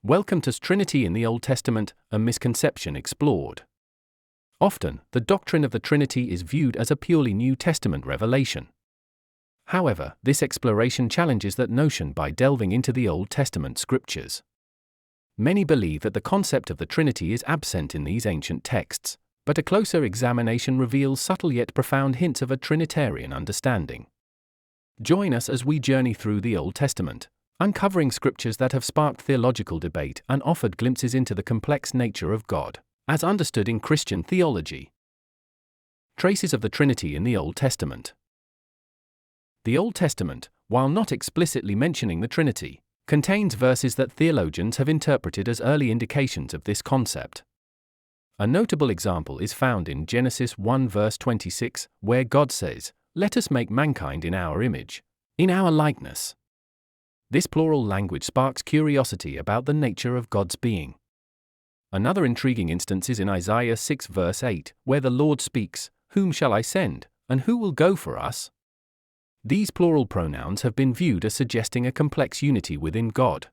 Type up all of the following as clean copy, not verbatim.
Welcome to Trinity in the Old Testament, a misconception explored. Often, the doctrine of the Trinity is viewed as a purely New Testament revelation. However, this exploration challenges that notion by delving into the Old Testament scriptures. Many believe that the concept of the Trinity is absent in these ancient texts, but a closer examination reveals subtle yet profound hints of a Trinitarian understanding. Join us as we journey through the Old Testament, uncovering scriptures that have sparked theological debate and offered glimpses into the complex nature of God, as understood in Christian theology. Traces of the Trinity in the Old Testament. The Old Testament, while not explicitly mentioning the Trinity, contains verses that theologians have interpreted as early indications of this concept. A notable example is found in Genesis 1 verse 26, where God says, "Let us make mankind in our image, in our likeness." This plural language sparks curiosity about the nature of God's being. Another intriguing instance is in Isaiah 6 verse 8, where the Lord speaks, "Whom shall I send, and who will go for us?" These plural pronouns have been viewed as suggesting a complex unity within God.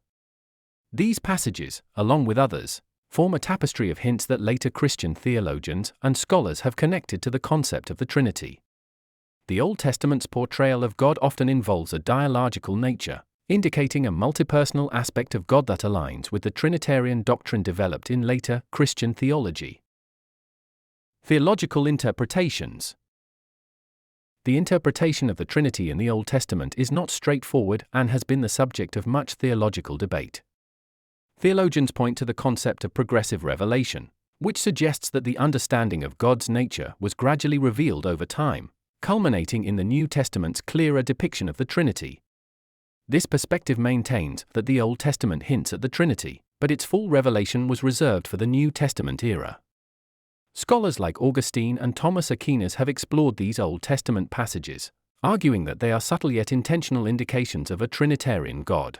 These passages, along with others, form a tapestry of hints that later Christian theologians and scholars have connected to the concept of the Trinity. The Old Testament's portrayal of God often involves a dialogical nature, indicating a multipersonal aspect of God that aligns with the Trinitarian doctrine developed in later Christian theology. Theological interpretations. The interpretation of the Trinity in the Old Testament is not straightforward and has been the subject of much theological debate. Theologians point to the concept of progressive revelation, which suggests that the understanding of God's nature was gradually revealed over time, culminating in the New Testament's clearer depiction of the Trinity. This perspective maintains that the Old Testament hints at the Trinity, but its full revelation was reserved for the New Testament era. Scholars like Augustine and Thomas Aquinas have explored these Old Testament passages, arguing that they are subtle yet intentional indications of a Trinitarian God.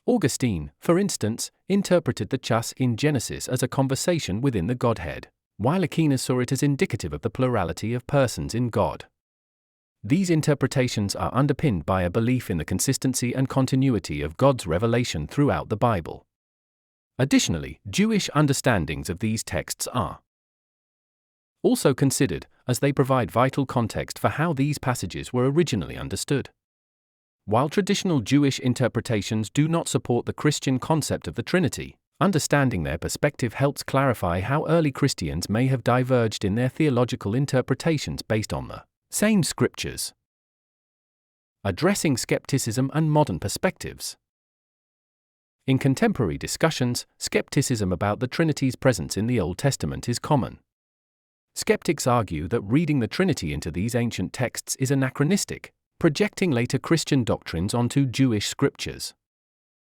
Augustine, for instance, interpreted the chus in Genesis as a conversation within the Godhead, while Aquinas saw it as indicative of the plurality of persons in God. These interpretations are underpinned by a belief in the consistency and continuity of God's revelation throughout the Bible. Additionally, Jewish understandings of these texts are also considered, as they provide vital context for how these passages were originally understood. While traditional Jewish interpretations do not support the Christian concept of the Trinity, understanding their perspective helps clarify how early Christians may have diverged in their theological interpretations based on the same scriptures. Addressing skepticism and modern perspectives. In contemporary discussions, skepticism about the Trinity's presence in the Old Testament is common. Skeptics argue that reading the Trinity into these ancient texts is anachronistic, projecting later Christian doctrines onto Jewish scriptures.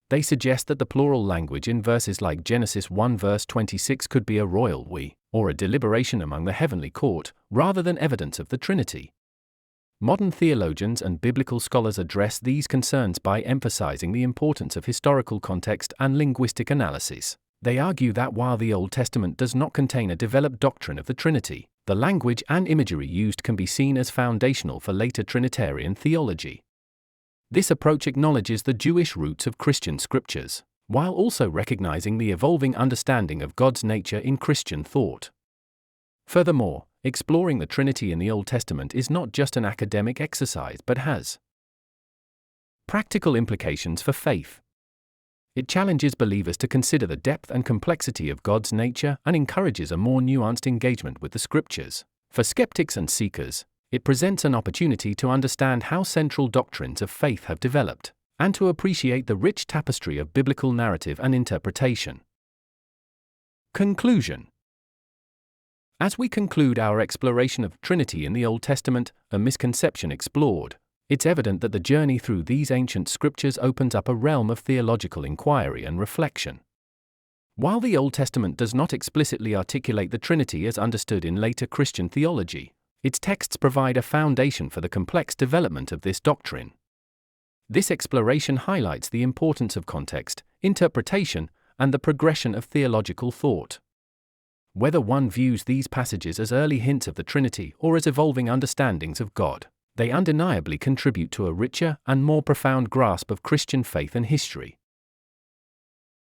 They suggest that the plural language in verses like Genesis 1 verse 26 could be a royal we, or a deliberation among the heavenly court, rather than evidence of the Trinity. Modern theologians and biblical scholars address these concerns by emphasizing the importance of historical context and linguistic analysis. They argue that while the Old Testament does not contain a developed doctrine of the Trinity, the language and imagery used can be seen as foundational for later Trinitarian theology. This approach acknowledges the Jewish roots of Christian scriptures, while also recognizing the evolving understanding of God's nature in Christian thought. Furthermore, exploring the Trinity in the Old Testament is not just an academic exercise but has practical implications for faith. It challenges believers to consider the depth and complexity of God's nature and encourages a more nuanced engagement with the scriptures. For skeptics and seekers, it presents an opportunity to understand how central doctrines of faith have developed, and to appreciate the rich tapestry of biblical narrative and interpretation. Conclusion. As we conclude our exploration of Trinity in the Old Testament, a misconception explored, it's evident that the journey through these ancient scriptures opens up a realm of theological inquiry and reflection. While the Old Testament does not explicitly articulate the Trinity as understood in later Christian theology, its texts provide a foundation for the complex development of this doctrine. This exploration highlights the importance of context, interpretation, and the progression of theological thought. Whether one views these passages as early hints of the Trinity or as evolving understandings of God, they undeniably contribute to a richer and more profound grasp of Christian faith and history.